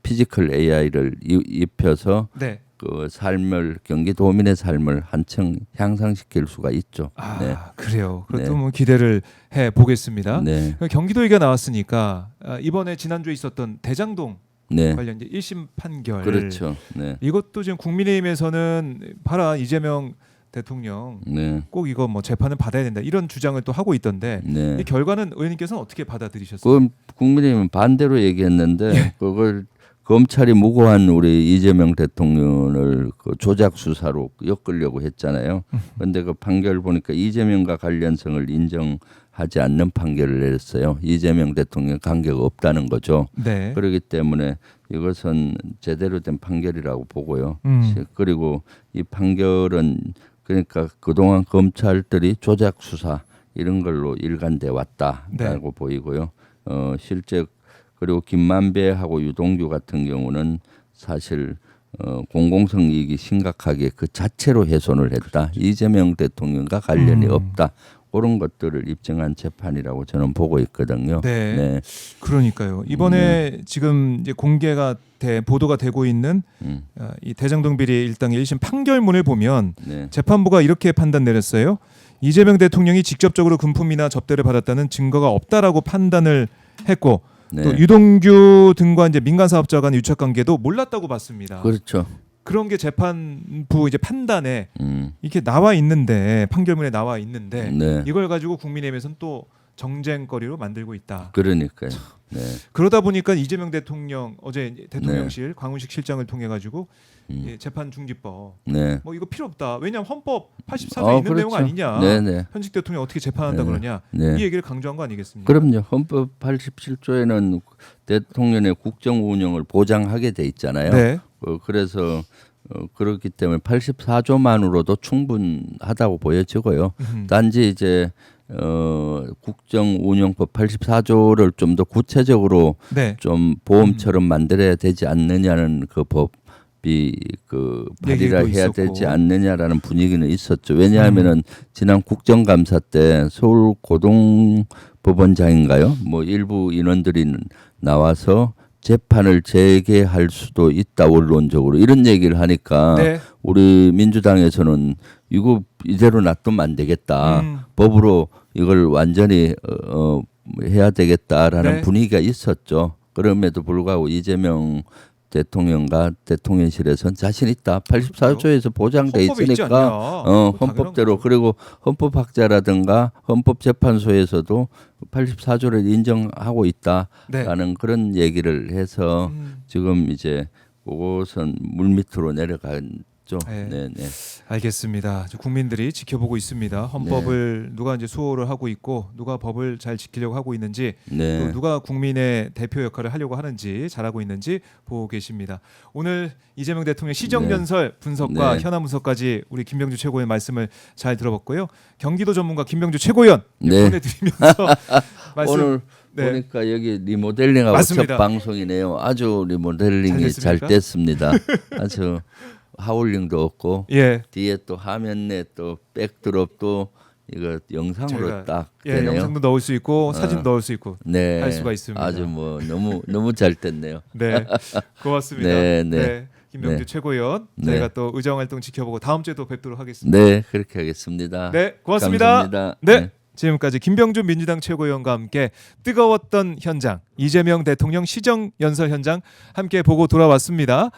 피지컬 AI를 입혀서 네. 그 삶을 경기도민의 삶을 한층 향상시킬 수가 있죠. 네. 그래요. 그것도 네. 뭐 기대를 해 보겠습니다. 네. 경기도 얘기가 나왔으니까 이번에 지난주에 있었던 대장동 네. 관련 이제 1심 판결. 그렇죠. 네. 이것도 지금 국민의힘에서는 봐라 이재명 대통령 네. 꼭 이거 뭐 재판을 받아야 된다 이런 주장을 또 하고 있던데 네. 이 결과는 의원님께서는 어떻게 받아들이셨어요? 그건 국민의힘은 반대로 얘기했는데 그걸 검찰이 무고한 우리 이재명 대통령을 그 조작 수사로 엮으려고 했잖아요. 그런데 그 판결 보니까 이재명과 관련성을 인정하지 않는 판결을 내렸어요. 이재명 대통령 관계가 없다는 거죠. 네. 그렇기 때문에 이것은 제대로 된 판결이라고 보고요. 그리고 이 판결은 그러니까 그동안 검찰들이 조작 수사 이런 걸로 일관돼 왔다라고 보이고요. 실제 그리고 김만배하고 유동규 같은 경우는 사실 공공성 이익이 심각하게 그 자체로 훼손을 했다. 이재명 대통령과 관련이 없다. 그런 것들을 입증한 재판이라고 저는 보고 있거든요. 네. 네. 그러니까요. 이번에 지금 이제 공개가 보도가 되고 있는 이 대장동 비리 일당의 1심 판결문을 보면 네. 재판부가 이렇게 판단 내렸어요. 이재명 대통령이 직접적으로 금품이나 접대를 받았다는 증거가 없다라고 판단을 했고 네. 또 유동규 등과 이제 민간 사업자 간의 유착 관계도 몰랐다고 봤습니다. 그렇죠. 그런 게 재판부 이제 판단에 음. 이렇게 나와 있는데 판결문에 나와 있는데 네. 이걸 가지고 국민의힘에서는 또 정쟁거리로 만들고 있다. 그러니까요. 네. 그러다 보니까 이재명 대통령 어제 대통령실 네. 광운식 실장을 통해 가지고 음. 재판 중지법 네. 뭐 이거 필요 없다. 왜냐하면 헌법 84조에 있는 내용 아니냐. 네네. 현직 대통령 어떻게 재판한다 네. 그러냐. 네. 이 얘기를 강조한 거 아니겠습니까? 그럼요. 헌법 87조에는 대통령의 국정 운영을 보장하게 돼 있잖아요. 네. 그래서 그렇기 때문에 84조만으로도 충분하다고 보여지고요. 단지 이제 국정운영법 84조를 좀 더 구체적으로 네. 좀 보험처럼 만들어야 되지 않느냐는 그 법이 그 발의를 얘기도 해야 있었고. 되지 않느냐라는 분위기는 있었죠. 왜냐하면은 지난 국정감사 때 서울 고등법원장인가요? 뭐 일부 인원들이 나와서 재판을 재개할 수도 있다 원론적으로 이런 얘기를 하니까 네. 우리 민주당에서는 이거 이대로 놔두면 안 되겠다. 법으로 이걸 완전히 해야 되겠다라는 네. 분위기가 있었죠. 그럼에도 불구하고 이재명 대통령과 대통령실에서는 자신 있다. 84조에서 보장돼 헌법에 있지 않냐. 있으니까 그거 헌법대로 당연한 그리고 헌법학자라든가 헌법재판소에서도 84조를 인정하고 있다라는 네. 그런 얘기를 해서 지금 이제 그것은 물밑으로 내려갔죠. 네. 네, 네. 알겠습니다. 국민들이 지켜보고 있습니다. 헌법을 누가 이제 수호를 하고 있고 누가 법을 잘 지키려고 하고 있는지 네. 또 누가 국민의 대표 역할을 하려고 하는지 잘하고 있는지 보고 계십니다. 오늘 이재명 대통령 시정연설 분석과 네. 현안 분석까지 우리 김병주 최고위원 말씀을 잘 들어봤고요. 경기도 전문가 김병주 최고위원 네. 보내드리면서 말씀 오늘 네. 보니까 여기 리모델링하고 맞습니다. 첫 방송이네요. 아주 리모델링이 잘 잘 됐습니다. 아주 하울링도 없고 예. 뒤에 또 화면에 또 백드롭도 이거 영상으로 저희가 딱 예, 되네요. 영상도 넣을 수 있고 사진도 넣을 수 있고 네, 할 수가 있습니다. 아주 뭐 너무 잘 됐네요. 네, 고맙습니다. 네, 네. 김병주 네. 최고위원 네. 저희가 또 의정 활동 지켜보고 다음 주에 또 뵙도록 하겠습니다. 네, 그렇게 하겠습니다. 네, 고맙습니다. 감사합니다. 네. 지금까지 김병준 민주당 최고위원과 함께 뜨거웠던 현장 이재명 대통령 시정 연설 현장 함께 보고 돌아왔습니다.